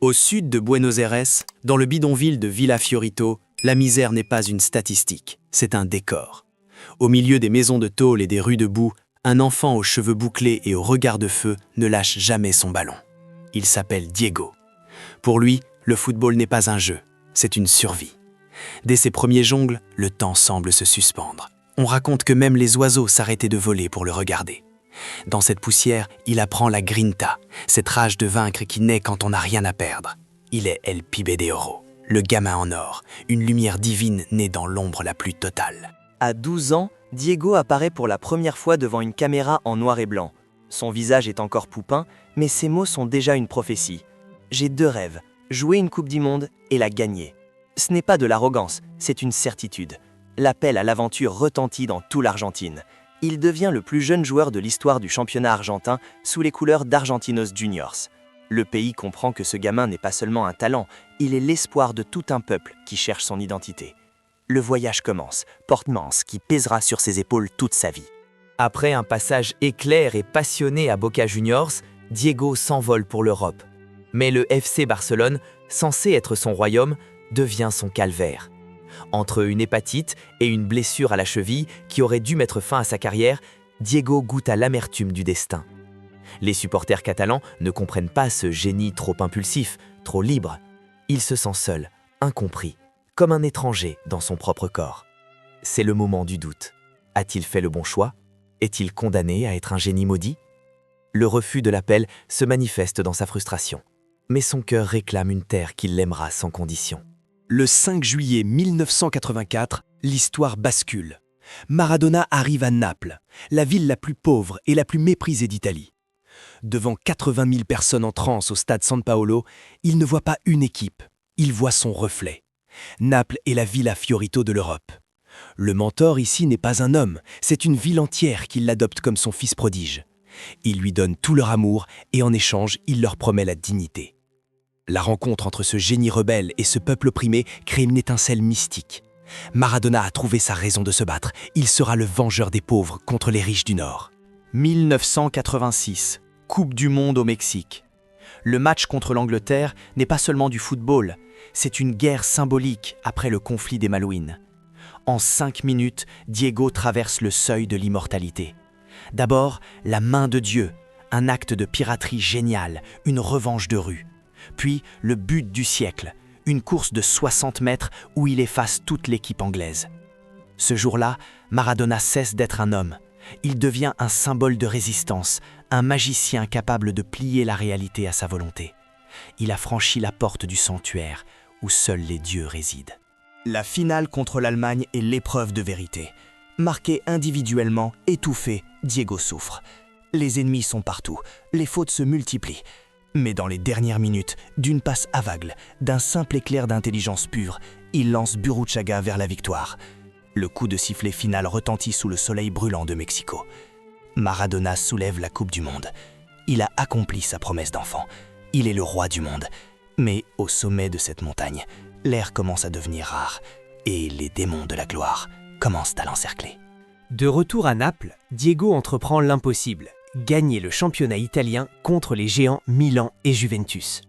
Au sud de Buenos Aires, dans le bidonville de Villa Fiorito, la misère n'est pas une statistique, c'est un décor. Au milieu des maisons de tôle et des rues de boue, un enfant aux cheveux bouclés et au regard de feu ne lâche jamais son ballon. Il s'appelle Diego. Pour lui, le football n'est pas un jeu, c'est une survie. Dès ses premiers jongles, le temps semble se suspendre. On raconte que même les oiseaux s'arrêtaient de voler pour le regarder. Dans cette poussière, il apprend la grinta, cette rage de vaincre qui naît quand on n'a rien à perdre. Il est El Pibe de Oro, le gamin en or, une lumière divine née dans l'ombre la plus totale. À 12 ans, Diego apparaît pour la première fois devant une caméra en noir et blanc. Son visage est encore poupin, mais ses mots sont déjà une prophétie. J'ai 2 rêves, jouer une Coupe du Monde et la gagner. Ce n'est pas de l'arrogance, c'est une certitude. L'appel à l'aventure retentit dans toute l'Argentine. Il devient le plus jeune joueur de l'histoire du championnat argentin sous les couleurs d'Argentinos Juniors. Le pays comprend que ce gamin n'est pas seulement un talent, il est l'espoir de tout un peuple qui cherche son identité. Le voyage commence, porte-manche qui pèsera sur ses épaules toute sa vie. Après un passage éclair et passionné à Boca Juniors, Diego s'envole pour l'Europe. Mais le FC Barcelone, censé être son royaume, devient son calvaire. Entre une hépatite et une blessure à la cheville qui aurait dû mettre fin à sa carrière, Diego goûte à l'amertume du destin. Les supporters catalans ne comprennent pas ce génie trop impulsif, trop libre. Il se sent seul, incompris, comme un étranger dans son propre corps. C'est le moment du doute. A-t-il fait le bon choix? Est-il condamné à être un génie maudit? Le refus de l'appel se manifeste dans sa frustration. Mais son cœur réclame une terre qui l'aimera sans condition. Le 5 juillet 1984, l'histoire bascule. Maradona arrive à Naples, la ville la plus pauvre et la plus méprisée d'Italie. Devant 80 000 personnes en transe au stade San Paolo, il ne voit pas une équipe, il voit son reflet. Naples est la Villa Fiorito de l'Europe. Le mentor ici n'est pas un homme, c'est une ville entière qui l'adopte comme son fils prodige. Il lui donne tout leur amour et en échange, il leur promet la dignité. La rencontre entre ce génie rebelle et ce peuple opprimé crée une étincelle mystique. Maradona a trouvé sa raison de se battre. Il sera le vengeur des pauvres contre les riches du Nord. 1986, Coupe du Monde au Mexique. Le match contre l'Angleterre n'est pas seulement du football, c'est une guerre symbolique après le conflit des Malouines. En 5 minutes, Diego traverse le seuil de l'immortalité. D'abord, la main de Dieu, un acte de piraterie génial, une revanche de rue. Puis le but du siècle, une course de 60 mètres où il efface toute l'équipe anglaise. Ce jour-là, Maradona cesse d'être un homme. Il devient un symbole de résistance, un magicien capable de plier la réalité à sa volonté. Il a franchi la porte du sanctuaire où seuls les dieux résident. La finale contre l'Allemagne est l'épreuve de vérité. Marqué individuellement, étouffé, Diego souffre. Les ennemis sont partout, les fautes se multiplient. Mais dans les dernières minutes, d'une passe aveugle, d'un simple éclair d'intelligence pure, il lance Burruchaga vers la victoire. Le coup de sifflet final retentit sous le soleil brûlant de Mexico. Maradona soulève la Coupe du Monde. Il a accompli sa promesse d'enfant. Il est le roi du monde. Mais au sommet de cette montagne, l'air commence à devenir rare et les démons de la gloire commencent à l'encercler. De retour à Naples, Diego entreprend l'impossible. Gagner le championnat italien contre les géants Milan et Juventus.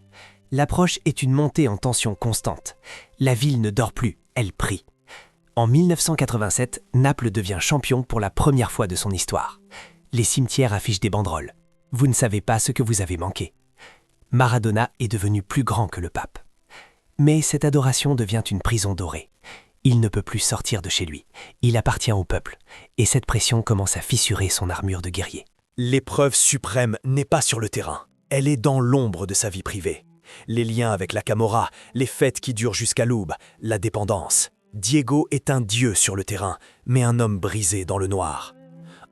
L'approche est une montée en tension constante. La ville ne dort plus, elle prie. En 1987, Naples devient champion pour la première fois de son histoire. Les cimetières affichent des banderoles. Vous ne savez pas ce que vous avez manqué. Maradona est devenu plus grand que le pape. Mais cette adoration devient une prison dorée. Il ne peut plus sortir de chez lui. Il appartient au peuple. Et cette pression commence à fissurer son armure de guerrier. L'épreuve suprême n'est pas sur le terrain, elle est dans l'ombre de sa vie privée. Les liens avec la Camorra, les fêtes qui durent jusqu'à l'aube, la dépendance. Diego est un dieu sur le terrain, mais un homme brisé dans le noir.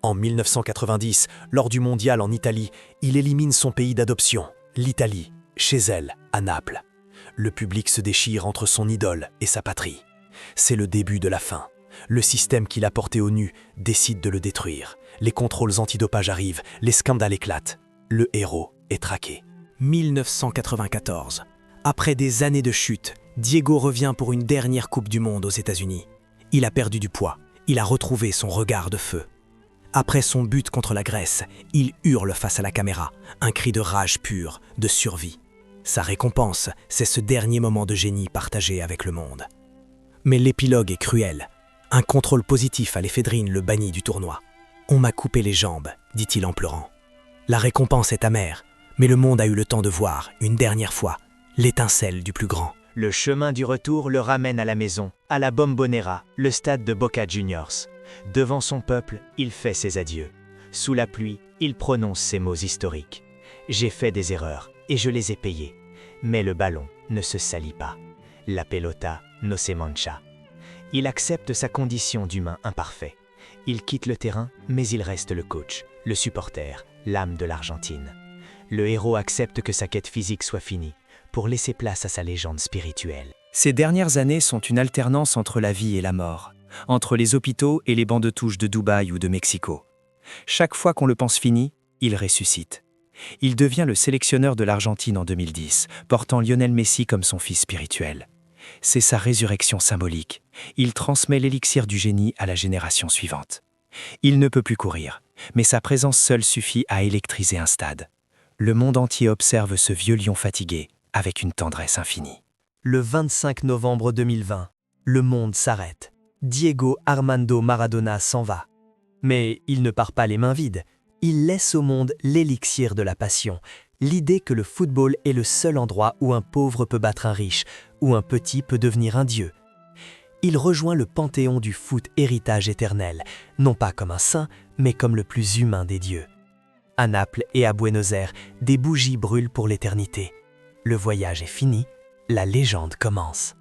En 1990, lors du mondial en Italie, il élimine son pays d'adoption, l'Italie, chez elle, à Naples. Le public se déchire entre son idole et sa patrie. C'est le début de la fin. Le système qu'il a porté au nu décide de le détruire. Les contrôles antidopage arrivent, les scandales éclatent. Le héros est traqué. 1994. Après des années de chute, Diego revient pour une dernière Coupe du Monde aux États-Unis. Il a perdu du poids, il a retrouvé son regard de feu. Après son but contre la Grèce, il hurle face à la caméra, un cri de rage pure, de survie. Sa récompense, c'est ce dernier moment de génie partagé avec le monde. Mais l'épilogue est cruel. Un contrôle positif à l'éphédrine le bannit du tournoi. « On m'a coupé les jambes », dit-il en pleurant. La récompense est amère, mais le monde a eu le temps de voir, une dernière fois, l'étincelle du plus grand. Le chemin du retour le ramène à la maison, à la Bombonera, le stade de Boca Juniors. Devant son peuple, il fait ses adieux. Sous la pluie, il prononce ces mots historiques. « J'ai fait des erreurs, et je les ai payées. Mais le ballon ne se salit pas. La pelota no se mancha. » Il accepte sa condition d'humain imparfait. Il quitte le terrain, mais il reste le coach, le supporter, l'âme de l'Argentine. Le héros accepte que sa quête physique soit finie, pour laisser place à sa légende spirituelle. Ces dernières années sont une alternance entre la vie et la mort, entre les hôpitaux et les bancs de touche de Dubaï ou de Mexico. Chaque fois qu'on le pense fini, il ressuscite. Il devient le sélectionneur de l'Argentine en 2010, portant Lionel Messi comme son fils spirituel. C'est sa résurrection symbolique. Il transmet l'élixir du génie à la génération suivante. Il ne peut plus courir, mais sa présence seule suffit à électriser un stade. Le monde entier observe ce vieux lion fatigué avec une tendresse infinie. Le 25 novembre 2020, le monde s'arrête. Diego Armando Maradona s'en va. Mais il ne part pas les mains vides. Il laisse au monde l'élixir de la passion, l'idée que le football est le seul endroit où un pauvre peut battre un riche, où un petit peut devenir un dieu. Il rejoint le panthéon du foot héritage éternel, non pas comme un saint, mais comme le plus humain des dieux. À Naples et à Buenos Aires, des bougies brûlent pour l'éternité. Le voyage est fini, la légende commence.